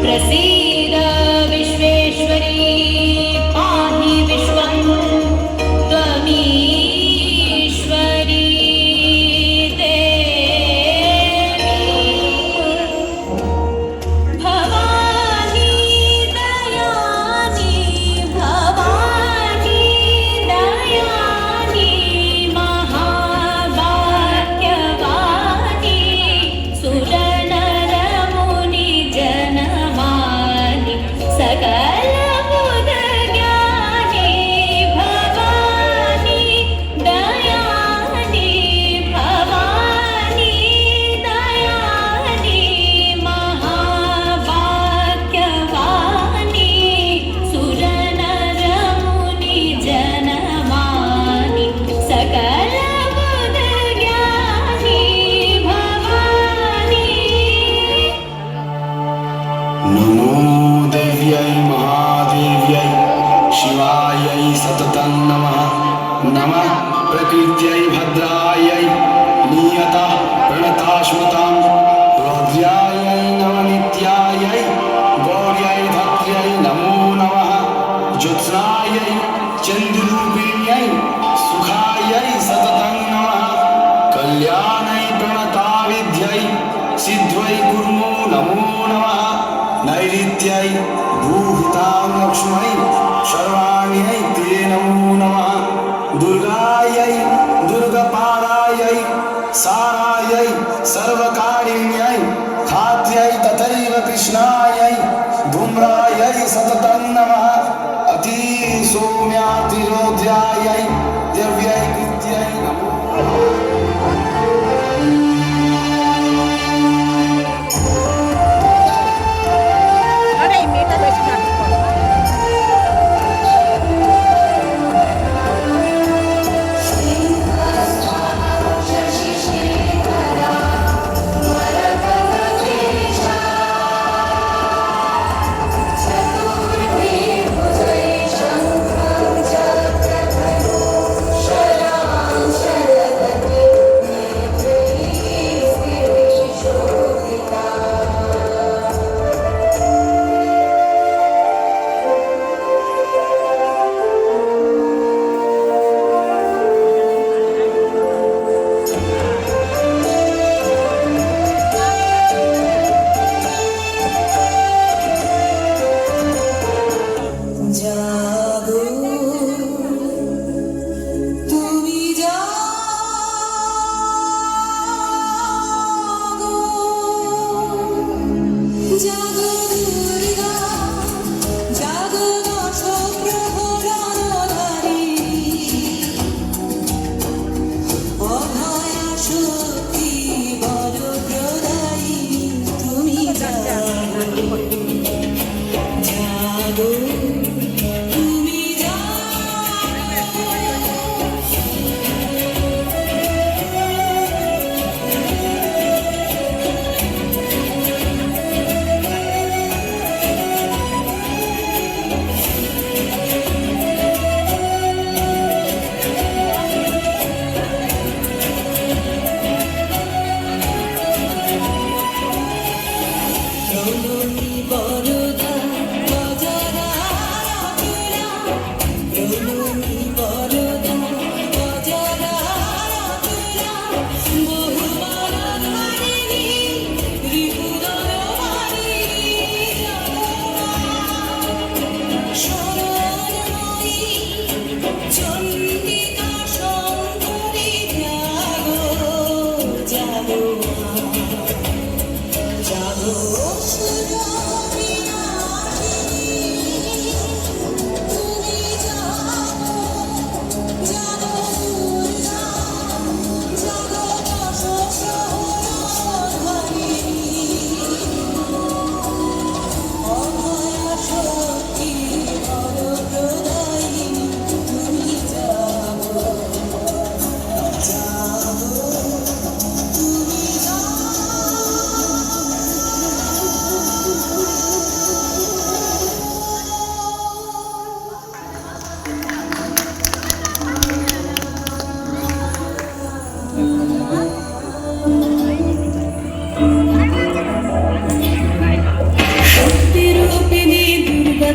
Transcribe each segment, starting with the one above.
प्रसीद विश्वेश्वरी पाहि विश्वं त्वमीश्वरी भवानी दयानी महाभाग्यवानी सुरनरमुनि जनमानि सकल बुध ज्ञानी भवानी दयानी महाभाग्यवानी सुरनरमुनि जनमानि सकल बुध ज्ञानी भवानी। नमो देव्यै महादेव्यै शिवायै सततं नमः। नमः प्रकृत्यै भद्रायै नियतः प्रणतास्मतां रौद्र्यायै नवनित्यायै गौर्यै धत्र्यै नमो नमः। ज्योत्स्नायै चन्द्ररूपिण्यै सुखायै सततं नमः। कल्याणै प्रणताविद्यै सिद्ध्यै कुर्मो नमो नमः। नैऋत्यै भूहितां लक्ष्मै सर्वाण्यै ते नमो नमः। दुर्गायै दुर्गपारायै सारायै सर्वकारिण्यै खात्यै तथैव कृष्णायै धूम्रायै सततं नमः। अति सौम्यातिरोध्यायै दिव्यै कृत्यै नमो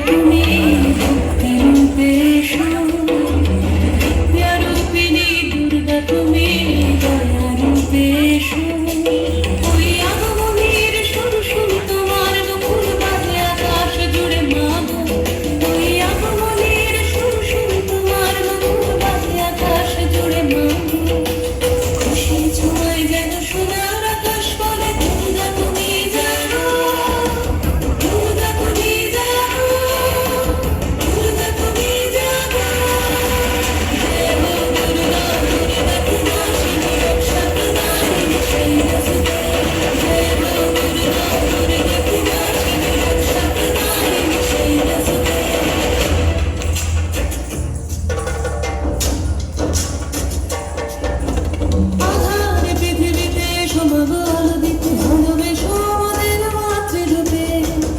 তুমি ভক্তি রূপে এসো, রূপিণী দুর্গা তুমি দয়া রূপে এসো। ওই আগমনের সুর সুর তোমার দুপুর বাজে আকাশ জুড়ে মাগো, ওই আগমনের সুর সুর তোমার দুপুর বাজে আকাশ জুড়ে মাগো। খুশি ছোঁয়ায় যেন সোনার আকাশ বলে দুর্গা তুমি জানো, দুর্গা তুমি জানো, দুর্গা তুমি জানো। জয় হো দুর্গা, দুর্গা বিনাশিনী রক্ষা প্রদায়িনী শৈলসুতে। জয় হো দুর্গা, দুর্গা বিনাশিনী রক্ষা প্রদায়িনী শৈলসুতে। আধার পৃথিবীতে সমাগো আলো দিতে ভালোবেসো আমাদের মাতৃরূপে।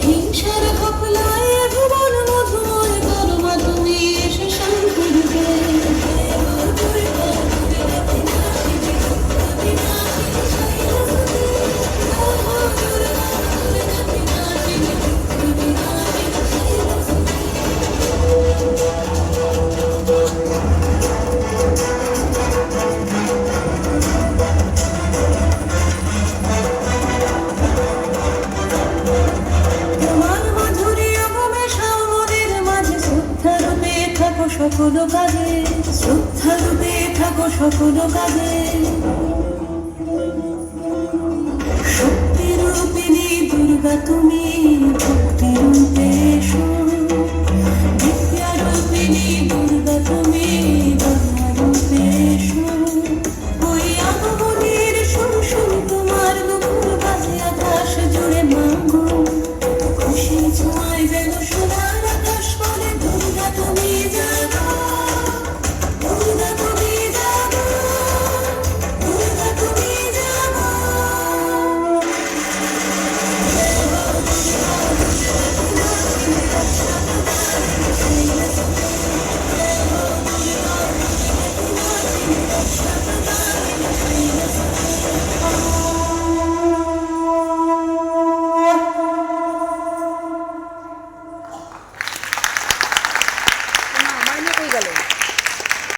হিংসার ঘপলায় ভুবন মধুময় করো মা তুমি এসে শান্তি রূপে। জয় হো দুর্গা, দুর্গা বিনাশিনী রক্ষা বিনাশিনী শৈলসুতে। জয় হো দুর্গা, দুর্গা বিনাশিনী রক্ষা বিনাশিনী শৈলসুতে। তোমার মাধুরী অগমে সামরের মাঝে শ্রদ্ধা রূপে থাকো সকল কাজে, শ্রদ্ধা রূপে থাকো সকল কাজে। শক্তি রূপিণী দুর্গা তুমি